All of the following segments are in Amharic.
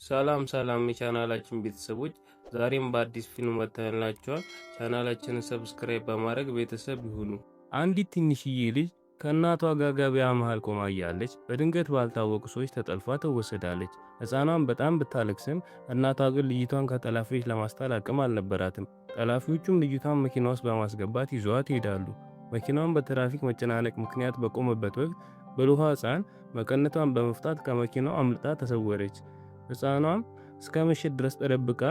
ሰላም የቻናላችን ቤተሰቦች ዛሬም በአዲስ ፊልም መጥተንላችኋል። ቻናላችንን ሰብስክራይብ በማድረግ ቤተሰብ ይሁኑ። አንዲት ትንሽዬ ልጅ ከእናቷ ጋር ገበያ መሃል ቆማ እያለች በድንገት ባልታወቁ ሰዎች ተጠልፋ ትወሰዳለች። ሕፃኗን በጣም ብታለቅስም እናቷ ግን ልጅቷን ከጠላፊዎች ለማስጣል አቅም አልነበራትም። ጠላፊዎቹም ልጅቷን መኪና ውስጥ በማስገባት ይዘዋት ይሄዳሉ። መኪናውን በትራፊክ መጨናነቅ ምክንያት በቆመበት ወቅት ብልኋ ሕፃን መቀነቷን በመፍታት ከመኪናው አምልጣ ተሰወረች። ሕፃኗም እስከ ምሽት ድረስ ተደብቃ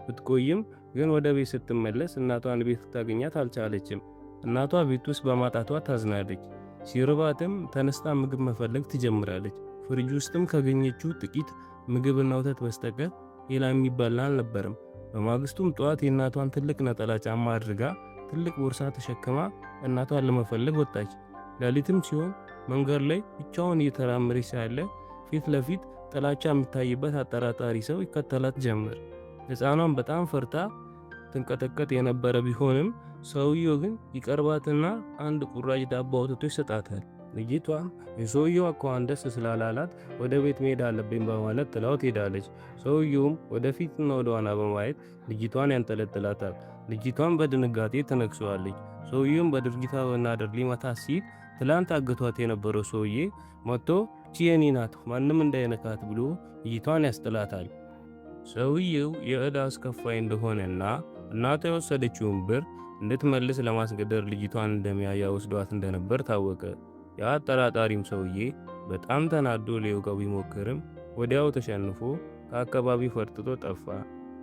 ብትቆይም ግን ወደ ቤት ስትመለስ እናቷን ቤት ልታገኛት አልቻለችም። እናቷ ቤት ውስጥ በማጣቷ ታዝናለች። ሲርባትም ተነስታ ምግብ መፈለግ ትጀምራለች። ፍሪጅ ውስጥም ካገኘችው ጥቂት ምግብና ወተት በስተቀር ሌላ የሚበላ አልነበረም። በማግስቱም ጠዋት የእናቷን ትልቅ ነጠላ ጫማ አድርጋ ትልቅ ቦርሳ ተሸክማ እናቷን ለመፈለግ ወጣች። ሌሊትም ሲሆን መንገድ ላይ ብቻውን እየተራመደች ሳለ ፊት ለፊት ጥላቻ የሚታይበት አጠራጣሪ ሰው ይከተላት ጀመር። ሕፃኗን በጣም ፈርታ ትንቀጠቀጥ የነበረ ቢሆንም ሰውየው ግን ይቀርባትና አንድ ቁራጭ ዳቦ አውጥቶ ይሰጣታል። ልጅቷም የሰውየው አኳኋን ደስ ስላላላት ወደ ቤት መሄድ አለብኝ በማለት ጥላው ትሄዳለች። ሰውየውም ወደፊትና ወደ ኋላ በማየት ልጅቷን ያንጠለጥላታል። ልጅቷን በድንጋጤ ትነክሰዋለች። ሰውየውም በድርጊቷ በናደር ሊመታት ሲል ትላንት አግቷት የነበረው ሰውዬ መጥቶ ቺየኒ ናት ማንም እንዳይነካት ብሎ ልጅቷን ያስጥላታል። ሰውየው የዕዳ አስከፋይ እንደሆነና እናቷ የወሰደችውን ብር እንድትመልስ ለማስገደድ ልጅቷን እንደሚያያ ወስዷት እንደነበር ታወቀ። የአጠራጣሪም ሰውዬ በጣም ተናዶ ሊወጋው ቢሞክርም ወዲያው ተሸንፎ ከአካባቢው ፈርጥጦ ጠፋ።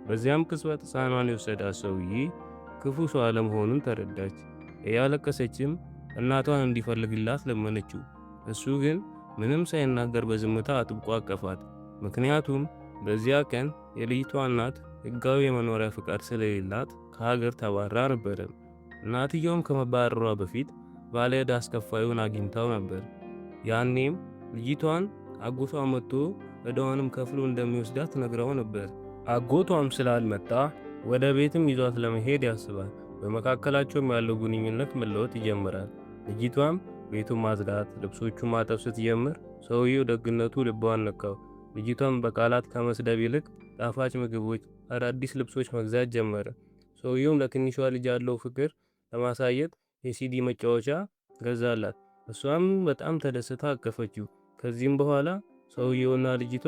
በዚያም ቅጽበት ሕፃኗን የወሰዳት ሰውዬ ክፉ ሰው አለመሆኑን ተረዳች። እያለቀሰችም እናቷን እንዲፈልግላት ለመነችው። እሱ ግን ምንም ሳይናገር በዝምታ አጥብቆ አቀፋት። ምክንያቱም በዚያ ቀን የልጅቷ እናት ሕጋዊ የመኖሪያ ፍቃድ ስለሌላት ከሀገር ተባራ ነበር። እናትየውም ከመባረሯ በፊት ባለ ዕዳ አስከፋዩን አግኝታው ነበር። ያኔም ልጅቷን አጎቷ መጥቶ ዕዳዋንም ከፍሎ እንደሚወስዳት ነግራው ነበር። አጎቷም ስላልመጣ ወደ ቤትም ይዟት ለመሄድ ያስባል። በመካከላቸውም ያለው ግንኙነት መለወጥ ይጀምራል። ልጅቷም ቤቱን ማጽዳት፣ ልብሶቹን ማጠብ ስትጀምር ሰውየው ደግነቱ ልቧን ነካው። ልጅቷም በቃላት ከመስደብ ይልቅ ጣፋጭ ምግቦች፣ አዳዲስ ልብሶች መግዛት ጀመረ። ሰውየውም ለትንሿ ልጅ ያለው ፍቅር ለማሳየት የሲዲ መጫወቻ ገዛላት። እሷም በጣም ተደስታ አቀፈችው። ከዚህም በኋላ ሰውየውና ልጅቷ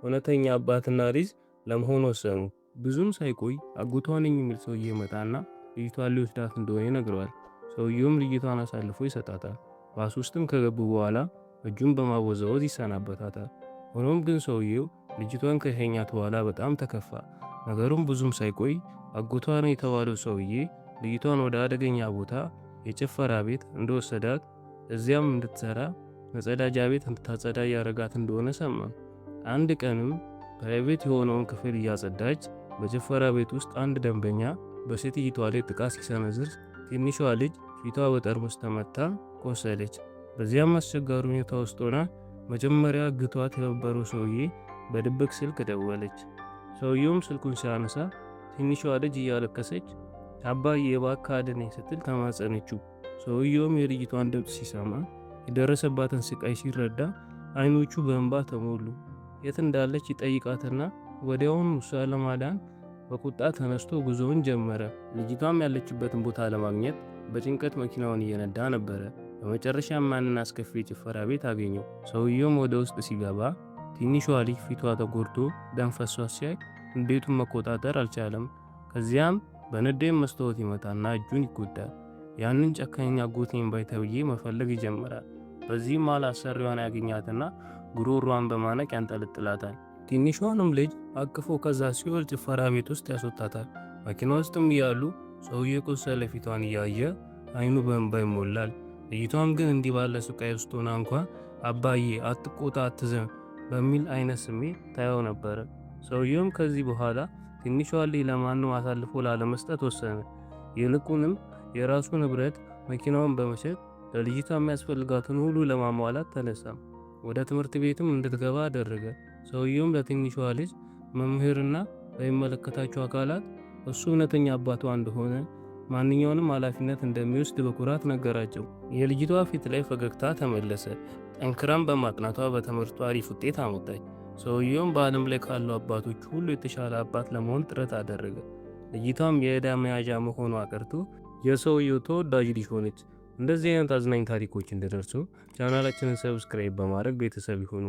እውነተኛ አባትና ልጅ ለመሆን ወሰኑ። ብዙም ሳይቆይ አጎቷ ነኝ የሚል ሰውዬ መጣና ልጅቷን ሊወስዳት እንደሆነ ይነግረዋል። ሰውየውም ልጅቷን አሳልፎ ይሰጣታል። ባስ ውስጥም ከገቡ በኋላ እጁን በማወዛወዝ ይሰናበታታል። ሆኖም ግን ሰውየው ልጅቷን ከሸኛት በኋላ በጣም ተከፋ። ነገሩም ብዙም ሳይቆይ አጎቷ ነው የተባለው ሰውዬ ልጅቷን ወደ አደገኛ ቦታ የጭፈራ ቤት እንደወሰዳት እዚያም እንድትሰራ መጸዳጃ ቤት እንድታጸዳ ያረጋት እንደሆነ ሰማ። አንድ ቀንም ፕራይቬት የሆነውን ክፍል እያጸዳች በጭፈራ ቤት ውስጥ አንድ ደንበኛ በሴትይቷ ላይ ጥቃት ሲሰነዝር ትንሿ ልጅ ፊቷ በጠርሙስ ተመታ ቆሰለች። በዚያም አስቸጋሪ ሁኔታ ውስጥ ሆና መጀመሪያ ግቷት የነበረው ሰውዬ በድብቅ ስልክ ደወለች። ሰውየውም ስልኩን ሲያነሳ ትንሿ ልጅ እያለቀሰች አባዬ እባክህ አድነኝ ስትል ተማጸነችው። ሰውየውም የልጅቷን ድምፅ ሲሰማ የደረሰባትን ስቃይ ሲረዳ አይኖቹ በእንባ ተሞሉ። የት እንዳለች ይጠይቃትና ወዲያውኑ እሷን ለማዳን በቁጣ ተነስቶ ጉዞውን ጀመረ። ልጅቷም ያለችበትን ቦታ ለማግኘት በጭንቀት መኪናውን እየነዳ ነበረ። በመጨረሻም ማንን አስከፊ የጭፈራ ቤት አገኘው። ሰውየውም ወደ ውስጥ ሲገባ ትንሿ ልጅ ፊቷ ተጎድቶ ደም ፈሷት ሲያይ እንዴቱን መቆጣጠር አልቻለም። ከዚያም በንዴት መስታወት ይመታና እጁን ይጎዳል። ያንን ጨካኝ አጎቴን ባይ ተብዬ መፈለግ ይጀምራል። በዚህም መሃል አሰሪዋን ያገኛትና ጉሮሯን በማነቅ ያንጠለጥላታል። ትንሿንም ልጅ አቅፎ ከዛ ሲወል ጭፈራ ቤት ውስጥ ያስወጣታል። መኪና ውስጥም እያሉ ሰውዬ ቆሰለ ፊቷን እያየ አይኑ በእንባ ይሞላል። ልጅቷም ግን እንዲህ ባለ ስቃይ ውስጥ ሆና እንኳን አባዬ አትቆጣ አትዘን በሚል አይነት ስሜት ታየው ነበር። ሰውየውም ከዚህ በኋላ ትንሿ ልጅ ለማንም አሳልፎ ላለመስጠት ወሰነ። ይልቁንም የራሱ ንብረት መኪናውን በመሸጥ ለልጅቷ የሚያስፈልጋትን ሁሉ ለማሟላት ተነሳ። ወደ ትምህርት ቤትም እንድትገባ አደረገ። ሰውየውም ለትንሿ ልጅ መምህርና በሚመለከታቸው አካላት እሱ እውነተኛ አባቷ እንደሆነ ማንኛውንም ኃላፊነት እንደሚወስድ በኩራት ነገራቸው። የልጅቷ ፊት ላይ ፈገግታ ተመለሰ። ጠንክራም በማጥናቷ በትምህርቷ አሪፍ ውጤት አመጣች። ሰውየውም በዓለም ላይ ካሉ አባቶች ሁሉ የተሻለ አባት ለመሆን ጥረት አደረገ። ልጅቷም የዕዳ መያዣ መሆኗ ቀርቶ የሰውየው ተወዳጅ ልጅ ሆነች። እንደዚህ አይነት አዝናኝ ታሪኮች እንዲደርሱ ቻናላችንን ሰብስክራይብ በማድረግ ቤተሰብ ይሁኑ።